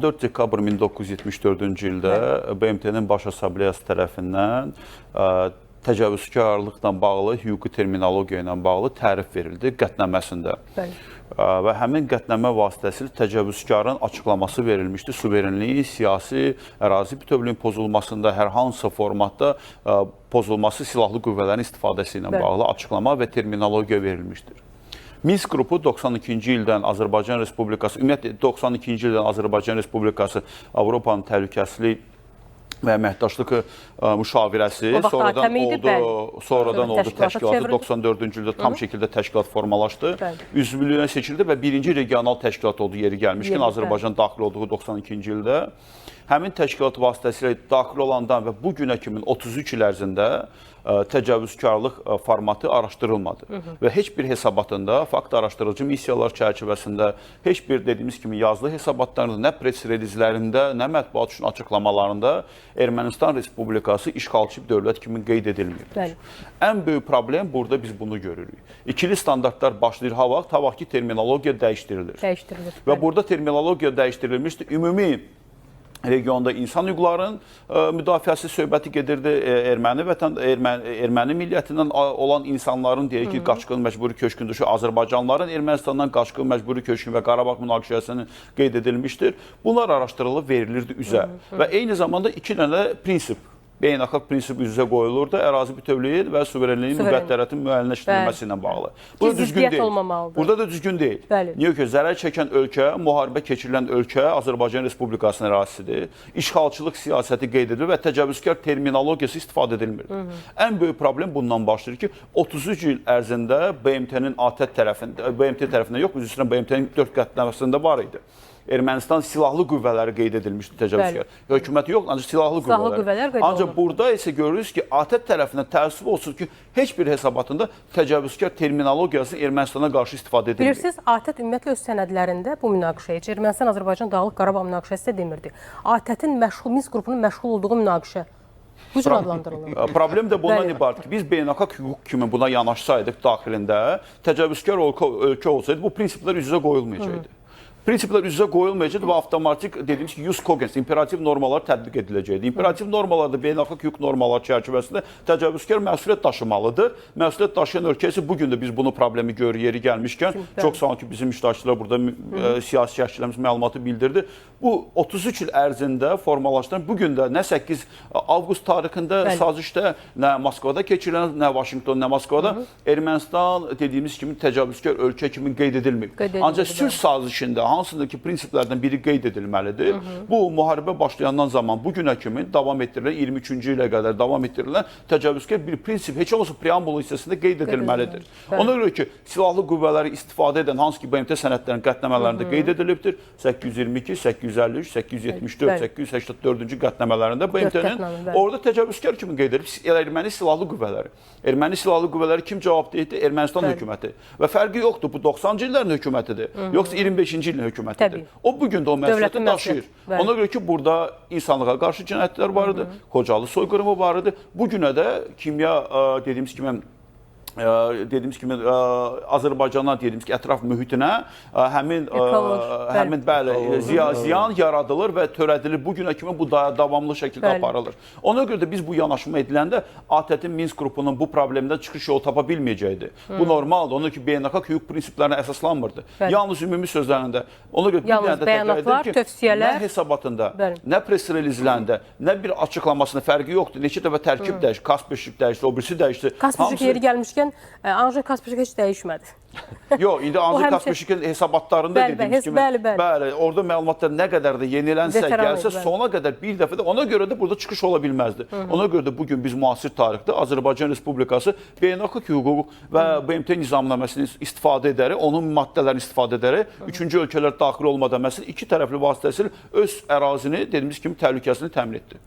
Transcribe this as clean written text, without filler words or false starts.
4 dekabr 1974-cü ildə BMT-nin Baş Assambleyası tərəfindən təcavüzkarlıqla bağlı, hüquqi terminologiya ilə bağlı tərif verildi qətnaməsində. Və həmin qətnamə vasitəsilə təcavüzkarın açıqlaması verilmişdi. Suverenliyin, siyasi, ərazi bütövlüyünün pozulmasında hər hansı formatda pozulması silahlı qüvvələrin istifadəsi ilə bağlı açıqlama və terminologiya verilmişdir. Minsk qrupu 92-ci ildən Azərbaycan Respublikası, ümumiyyətlə 92-ci ildən Azərbaycan Respublikası Avropanın Təhlükəsizlik və Əməkdaşlıq Müşavirəsi sonradan oldu təşkilatı. 94-cü ildə tam şəkildə təşkilat formalaşdı. Üzvlüyünə seçildi və birinci regional təşkilat oldu yeri gəlmişkən Azərbaycan daxil olduğu 92-ci ildə. Həmin təşkilat vasitəsilə daxil olandan və bu günə kimi 33 il ərzində təcavüzkarlıq formatı araşdırılmadı. Və heç bir hesabatında, fakt araşdırıcı missiyalar çərçivəsində, heç bir dediyimiz kimi yazılı hesabatlarında, nə press relizlərində, nə mətbuat üçün açıqlamalarında Ermənistan Respublikası işğalçı dövlət kimi qeyd edilmir. Ən böyük problem burada biz bunu görürük. İkili standartlar başlayır ha vaxt ki terminologiya dəyişdirilir. Və burada terminologiya dəyişdirilmişdir. Ümumi regionda insan hüquqlarının müdafiəsi söhbəti gedirdi. Erməni milliyyətindən olan insanların deyək ki, qaçqın məcburi köçkündür. Azərbaycanlıların Ermənistandan qaçqın məcburi köçkün və Qarabağ münaqişəsinin qeyd edilmişdir. Bunlar araşdırılıb verilirdi üzə. Və eyni zamanda iki dənə prinsip, beynəlxalq prinsip üzə qoyulurdu. Ərazi bütövlüyü və suverenliyin müqəddəratin müəyyənləşdirilməsi ilə bağlı. Bu da düzgün deyil. Burada da düzgün deyil. Niyə ki, zərər çəkən ölkə, müharibə keçirilən ölkə Azərbaycan Respublikasının ərazisidir. İşğalçılıq siyasəti qeyd edilir və təcavüzkar terminologiyası istifadə edilmir. Ən böyük problem bundan başlayır ki, 33 il ərzində BMT-nin ATƏT tərəfindən yox, üzrə BMT-nin 4 qətnaməsində var idi. Ermənistan silahlı qüvvələri qeyd edilmişdi təcavüzkar. Hökuməti yox, ancaq silahlı qüvvələr. Ancaq burada isə görürüz ki, ATƏT tərəfindən təəssüf olsun ki, heç bir hesabatında təcavüzkar terminologiyasını Ermənistana qarşı istifadə edilmir. Bilirsiniz, ATƏT ümumiyyətlə öz sənədlərində bu münaqişəyə, Ermənistan-Azərbaycan Dağlıq Qarabağ münaqişəsi də demirdi. ATƏT-in Minsk qrupunun məşğul olduğu münaqişə bu cür adlandırılır. Problem də bundan ibarət ki, biz beynəlxalq hüquq kimi buna yanaşsaydıq daxilində, təcavüzkar ölkə olsaydı, bu prinsiplər üz-üzə qoyulmayacaqdı. Prinsiplər üzrə qoyulmayacaq və avtomatik dediyimiz ki, jus cogens, imperativ normalar tətbiq ediləcəkdir. İmperativ normalarda beynəlxalq hüquq normaları çərçivəsində təcavüzkar məsuliyyət daşımalıdır. Məsuliyyət daşıyan ölkə isə bugün də biz bunu problemi görürük yeri gəlmişkən. Çox sağ olun ki, bizim iştirakçılar burada siyasi şərhçilərimiz məlumatı bildirdi. Bu 33 il ərzində formalaşdıran bugün də nə 8 avqust tarixində sazişdə, nə Moskvada keçirilən, nə Vaşinqton, nə Moskvada Ermənistan dediyimiz kimi təcavüzkar ölkə kimi qeyd edilmir. Ancaq sülh sazişində hansıdır ki, prinsiplərdən biri qeyd edilməlidir. Bu, müharibə başlayandan zaman bugünə kimi davam etdirilən, 23-cü ilə qədər davam etdirilən təcavüzkar bir prinsip, heç olmasa preambul hissəsində qeyd edilməlidir. Ona görə ki, silahlı qüvvələri istifadə edən, hansı ki, BMT sənədlərinin qətnamələrində qeyd edilibdir, 822, 853, 874, 884-cü qətnamələrində BMT-nin orada təcavüzkar kimi qeyd edilib, erməni silahlı qüvvələri. Erməni silahlı qüvvələri kim cavabdehdir? Ermənistan hökuməti. Və fərqi yoxdur, bu 90-cı illərin hökumətidir, yoxsa 25-ci ilin hökumətidir. O, bugün də o məsuliyyəti daşıyır. Ona görə ki, burada insanlığa qarşı cinayətlər var idi, Xocalı soyqırımı var idi. Bugünə də kimya, dediyimiz kimi, Azərbaycana, dediyimiz ki, ətraf mühitinə həmin ziyan yaradılır və törədilir. Bugünə kimi bu davamlı şəkildə aparılır. Ona görə də biz bu yanaşma ediləndə ATƏT-in Minsk qrupunun bu problemdən çıxış yolu tapa bilməyəcəkdir. Bu normaldır. Ona ki, beynəlxalq hüquq prinsiplərinə əsaslanmırdı. Yalnız ümumi sözlərində. Ona görə bir dənə də təkrar edir ki, nə hesabatında, nə press relizlərində, nə bir açıqlamasında fərqi yoxdur. Neçə dəfə tərkib dəyişir, Kaspeşik dəyişdi, o birisi dəyişdi. Kaspeşik yeri gəlmişkən, Anjel Kaspeşik heç dəyişmədi. Yox, indi Anjel Kaspeşikin hesabatlarında dediyimiz kimi, orada məlumatlar nə qədər də yenilənsə, gəlsə, sona qədər bir dəfə də, ona görə də burada çıxış ola bilməzdi. Ona görə də bugün biz müasir tarixdə Azərbaycan Respublikası beynəlxalq hüquq və BMT nizamnaməsini istifadə edərək, onun maddələrini istifadə edərək, üçüncü ölkələr daxil olmadan məsələ iki tərəfli vasitəsilə öz ərazini, dediyimiz kimi, təhlükəsini təmin etdi.